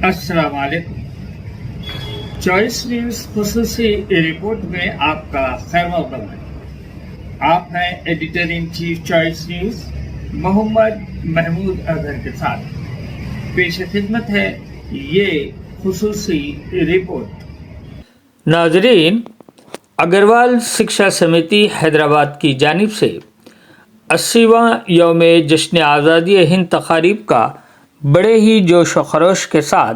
अस्सलाम वालेकुम। Choice news खुसूसी report में आपका खैर मक़दम है। आप हैं editor in chief Choice News Mohammad Mahmood Azhar के साथ। पेश खिदमत है ये खुसूसी रिपोर्ट। नाजरीन, अग्रवाल शिक्षा समिति हैदराबाद की जानिब से 80वां यौम जश्न आज़ादी हिंद तक़रीब का बड़े ही जोश व खरोश के साथ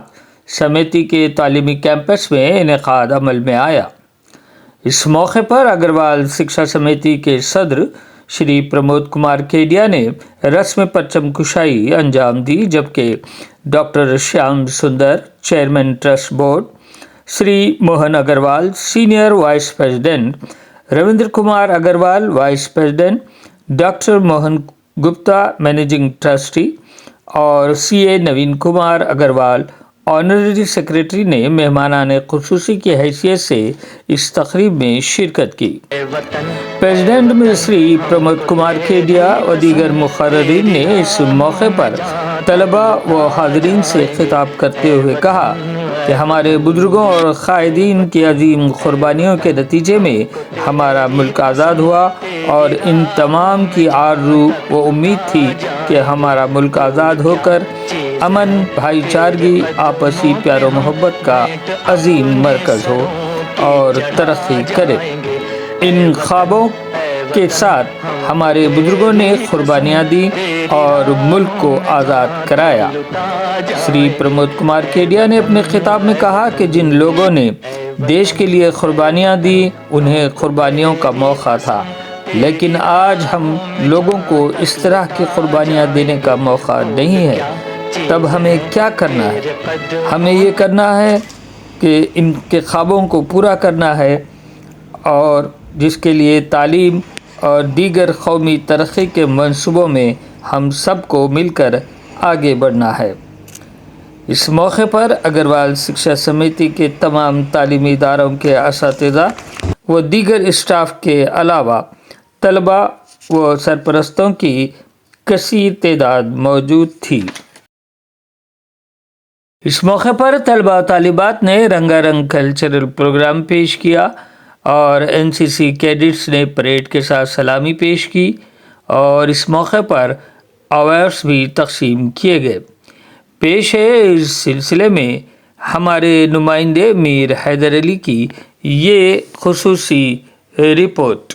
समिति के तालीमी कैंपस में इनेकाद अमल में आया। इस मौके पर अग्रवाल शिक्षा समिति के सदर श्री प्रमोद कुमार केडिया ने रस्म परचम कुशाई अंजाम दी, जबकि doctor Shyam Sundar chairman trust board, Shri Mohan Agarwal senior vice president, Ravindra Kumar Agarwal vice president, doctor Mohan Gupta managing trustee और CA Naveen Kumar Agarwal honorary secretary ने मेहमानाने खुसूसी की हैसियत से इस तकरीब में शिरकत की। प्रेसिडेंट में श्री प्रमोद कुमार केडिया व दीगर मुखर्ररीन ने इस मौके पर तलबा व हाज़रीन से खिताब करते हुए कहा कि हमारे बुजुर्गों और कायदीन की अजीम कुर्बानियों के नतीजे में हमारा मुल्क आज़ाद हुआ और इन तमाम की आरज़ू व उम्मीद थी कि हमारा मुल्क आज़ाद होकर अमन, भाईचारगी, आपसी प्यार मोहब्बत का अजीम मरकज़ हो और तरक्की करे। इन ख्वाबों के साथ हमारे बुजुर्गों ने कुर्बानियाँ दी और मुल्क को आज़ाद कराया। श्री प्रमोद कुमार केडिया ने अपने खिताब में कहा कि जिन लोगों ने देश के लिए कुर्बानियाँ दी उन्हें कुर्बानियों का मौका था, लेकिन आज हम लोगों को इस तरह की कुर्बानियाँ देने का मौका नहीं है। तब हमें क्या करना है? हमें ये करना है कि इनके ख्वाबों को पूरा करना है और जिसके लिए तालीम और दीगर कौमी तरक्की के मंसूबों में हम सबको मिलकर आगे बढ़ना है। इस मौके पर अग्रवाल शिक्षा समिति के तमाम तालीमी इदारों के असातिज़ा व दीगर स्टाफ के अलावा तलबा व सरपरस्तों की कसीर तादाद मौजूद थी। इस मौके पर तलबा तालिबात ने रंगारंग कल्चरल प्रोग्राम पेश किया और एनसीसी कैडेट्स ने परेड के साथ सलामी पेश की और इस मौके पर अवार्ड्स भी तकसीम किए गए। पेश है इस सिलसिले में हमारे नुमाइंदे मीर हैदर अली की ये खुसूसी report.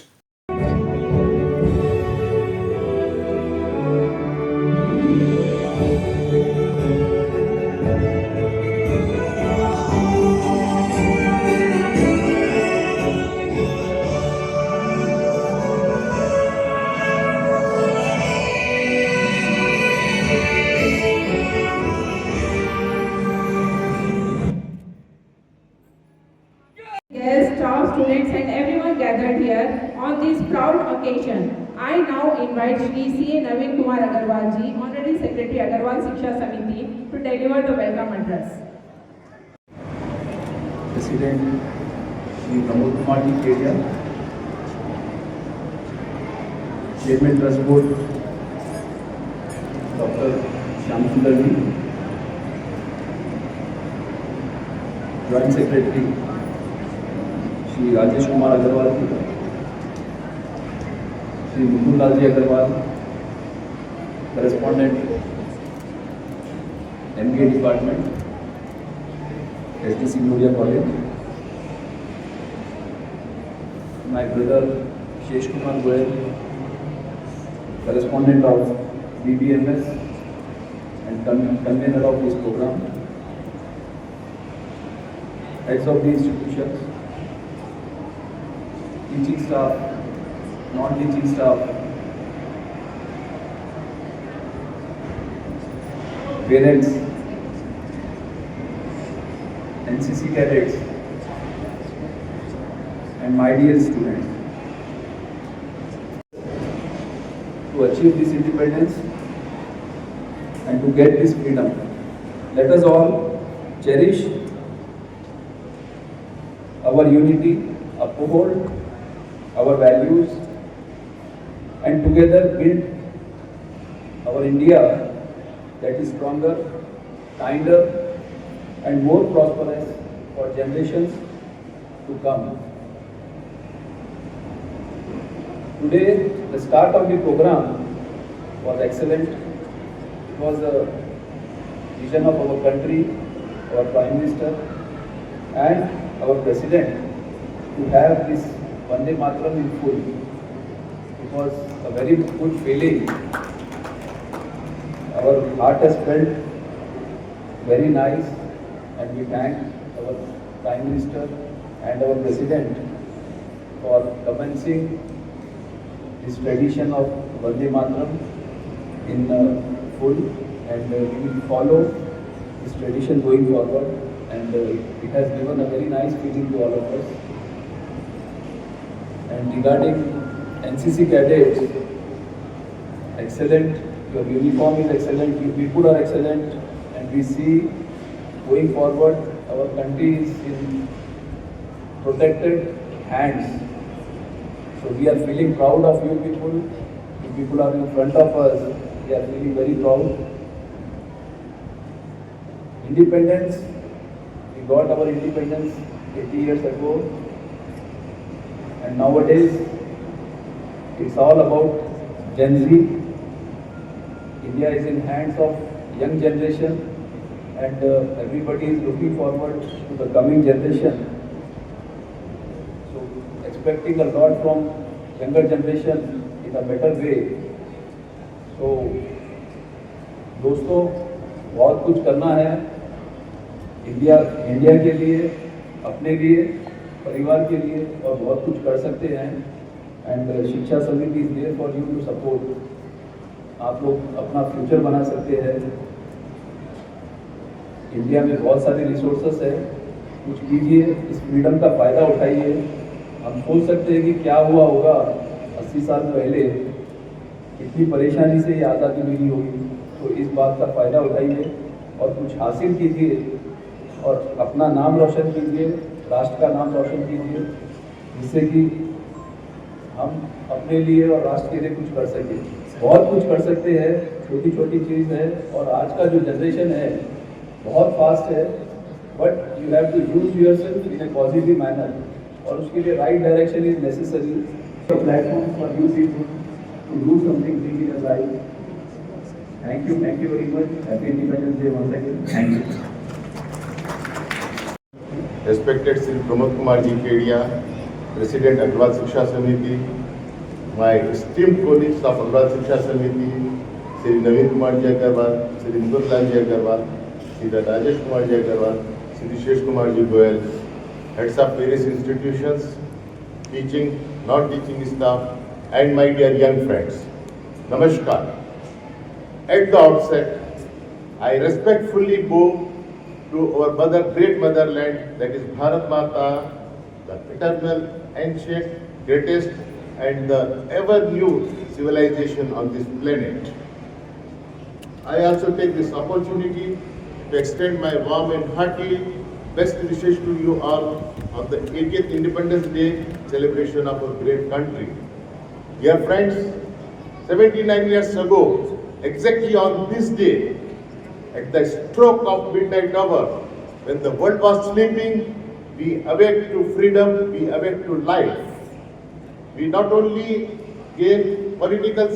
Guests, staff, students and everyone gathered here on this proud occasion. I now invite Shri C.A. Naveen Kumar Agarwal ji, Honorary Secretary Agarwal Shiksha Samiti, to deliver the welcome address. President Shri Pramod Kumar ji Kedia, Chairman Trust Board Dr. Shyam Sundar ji, Joint Secretary Shri Rajesh Kumar Agarwal ji, Shri Mukundlal ji Agarwal, correspondent MBA department SDC Gloria college, my brother Shesh Kumar Goyal, correspondent of BBMS and convenor of this programme, heads of the institutions, teaching staff, non-teaching staff, parents, NCC cadets, and my dear students. To achieve this independence and to get this freedom, let us all cherish our unity, uphold our values and together build our India that is stronger, kinder and more prosperous for generations to come. Today, the start of the program was excellent. It was a vision of our country, our Prime Minister and our President to have this Vande Mataram in full. It was a very good feeling. Our heart has felt very nice, and we thank our Prime Minister and our President for commencing this tradition of Vande Mataram in full, and we will follow this tradition going forward, and it has given a very nice feeling to all of us. And regarding NCC cadets, excellent, your uniform is excellent, you people are excellent, and we see going forward our country is in protected hands. So we are feeling proud of you people. You people are in front of us. We are feeling very proud. Independence, we got our independence 80 years ago, and nowadays it's all about Gen Z. India is in hands of young generation, and everybody is looking forward to the coming generation. So expecting a lot from younger generation in a better way. So दोस्तों, बहुत कुछ करना है India के लिए, अपने लिए, परिवार के लिए, और बहुत कुछ कर सकते हैं. And Shiksha Samiti is there for you to support. आप लोग अपना फ्यूचर बना सकते हैं. इंडिया में बहुत सारे रिसोर्सेस है, कुछ कीजिए, इस फ्रीडम का फ़ायदा उठाइए. हम सोच सकते हैं कि क्या हुआ होगा 80 साल पहले, कितनी परेशानी से ये आज़ादी मिली होगी. तो इस बात का फ़ायदा उठाइए और कुछ हासिल कीजिए और अपना नाम रोशन कीजिए, राष्ट्र का नाम रोशन कीजिए, जिससे कि हम अपने लिए और राष्ट्र के लिए कुछ कर सकें. बहुत कुछ कर सकते हैं, छोटी छोटी चीज़ है. और आज का जो जनरेशन है बहुत फास्ट है, but you have to use yourself in a positive manner, और उसके लिए right direction is necessary. Platform for you people to do something big in your life. Thank you very much. Happy independence day once again. Thank you. Respected Sri Pramod Kumar Ji Kedia, President Agarwal Shiksha Samiti, my esteemed colleagues of Agarwal Shiksha Samiti, Sri Naveen Kumar Ji Agarwal, Sri Mukund Lal Ji Agarwal, Sri Rajesh Kumar Ji Agarwal, Sri Shesh Kumar Ji Goyal, heads of various institutions, teaching, non-teaching staff, and my dear young friends. Namaskar. At the outset, I respectfully bow to our mother, great motherland, that is Bharat Mata, the eternal, ancient, greatest, and the ever new civilization on this planet. I also take this opportunity to extend my warm and hearty best wishes to you all on the 80th Independence Day celebration of our great country. Dear friends, 79 years ago, exactly on this day, at the stroke of midnight hour, when the world was sleeping, we awake to freedom, we awake to life. We not only gained political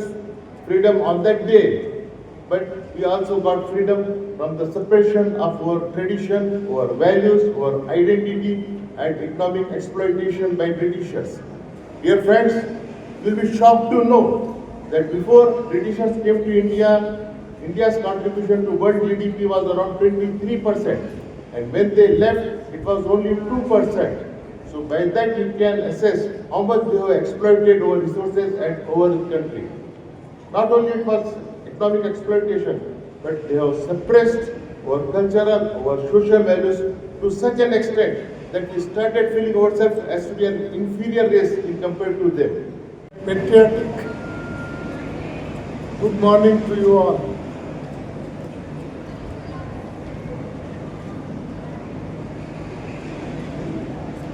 freedom on that day, but we also got freedom from the suppression of our tradition, our values, our identity, and economic exploitation by Britishers. Dear friends, you will be shocked to know that before Britishers came to India, India's contribution to world GDP was around 23%, and when they left, it was only 2%. So by that you can assess how much they have exploited our resources and our country. Not only it was economic exploitation, but they have suppressed our cultural, our social values to such an extent that we started feeling ourselves as to be an inferior race in compared to them. Patriotic. Good morning to you all.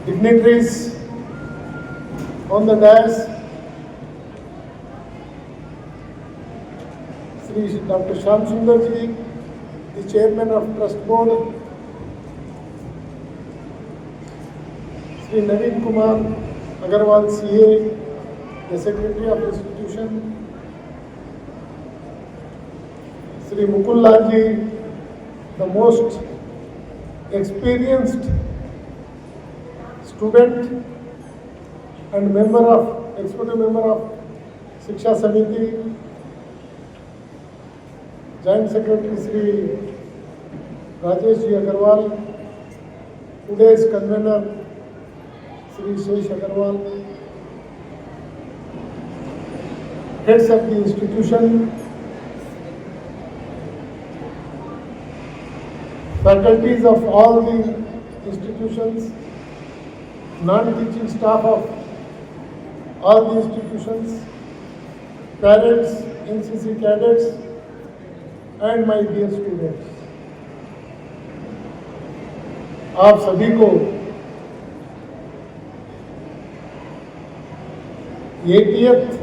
Dignitaries on the dais, Sri Dr. Shyam Sundar Ji, the Chairman of Trust Board, Sri Naveen Kumar Agarwal CA, the Secretary of Institution, Sri Mukul Lal ji, the most experienced student and executive member of Shiksha Samiti, Joint Secretary Sri Rajesh Ji Agarwal, today's convener Sri Shesh Agarwal, heads of the institution, faculties of all the institutions, non-teaching staff of all the institutions, parents, NCC cadets, and my dear students. आप सभी को 80th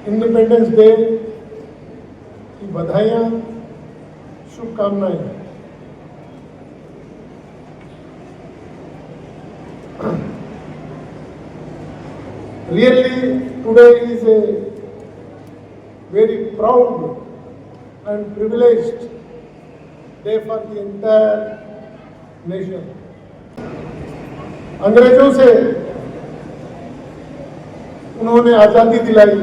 independence day की बधाइयाँ, शुभकामनाएं। Really, today is a very proud and privileged day for the entire nation. अंग्रेजों से उन्होंने आजादी दिलाई,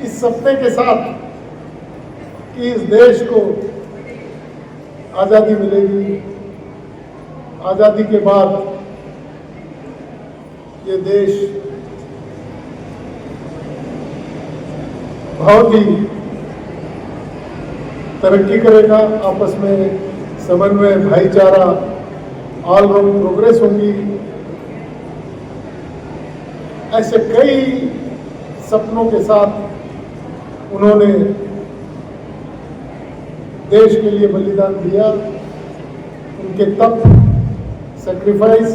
इस सपने के साथ कि इस देश को आजादी मिलेगी। आजादी के बाद ये देश बहुत ही तरक्की करेगा, आपस में समन्वय, भाईचारा, ऑल राउंड प्रोग्रेस होगी। ऐसे कई सपनों के साथ उन्होंने देश के लिए बलिदान दिया। उनके तप, सैक्रिफाइस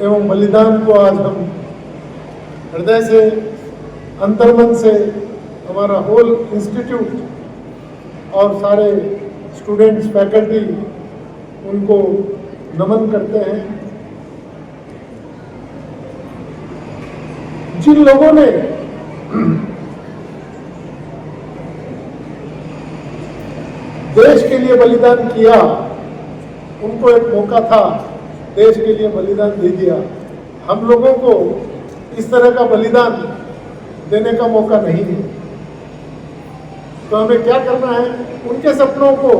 एवं बलिदान को आज हम हृदय से, अंतर्मन से, हमारा होल इंस्टीट्यूट और सारे स्टूडेंट्स, फैकल्टी उनको नमन करते हैं। जिन लोगों ने देश के लिए बलिदान किया, उनको एक मौका था, देश के लिए बलिदान दे दिया। हम लोगों को इस तरह का बलिदान देने का मौका नहीं है। तो हमें क्या करना है? उनके सपनों को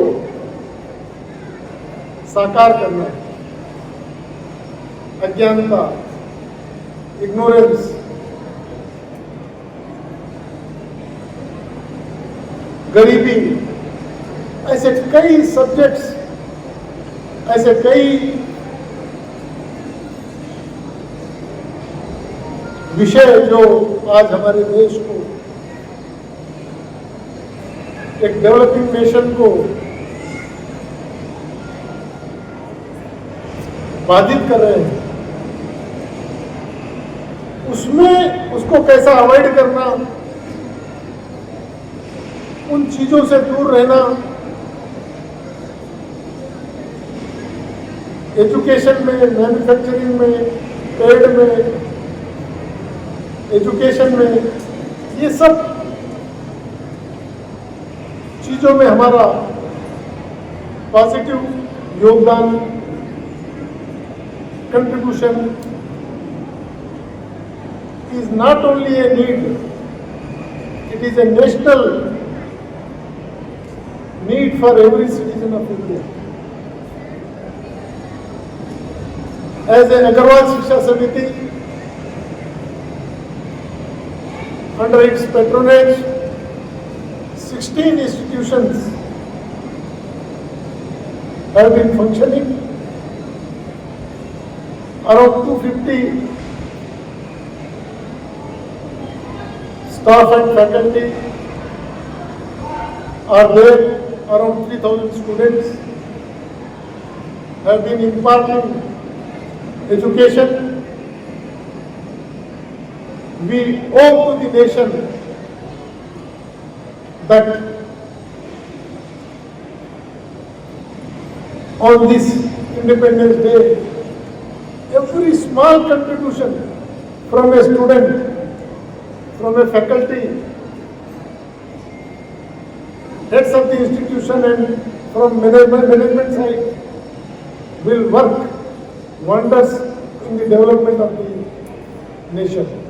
साकार करना है। अज्ञानता, इग्नोरेंस, गरीबी, ऐसे कई सब्जेक्ट्स, ऐसे कई विषय जो आज हमारे देश को, एक डेवलपिंग नेशन को बाधित कर रहे हैं, उसमें उसको कैसा अवॉइड करना, उन चीजों से दूर रहना, एजुकेशन में, मैन्युफैक्चरिंग में, ट्रेड में, एजुकेशन में, ये सब चीजों में हमारा पॉजिटिव योगदान, contribution is not only a need, it is a national need for every citizen of India. As an Agarwal Shiksha Samiti, under its patronage, 16 institutions have been functioning. Around 250 staff and faculty are there. Around 3,000 students have been imparting education. We owe to the nation that on this Independence Day, every small contribution from a student, from a faculty, heads of the institution and from management side will work wonders in the development of the nation.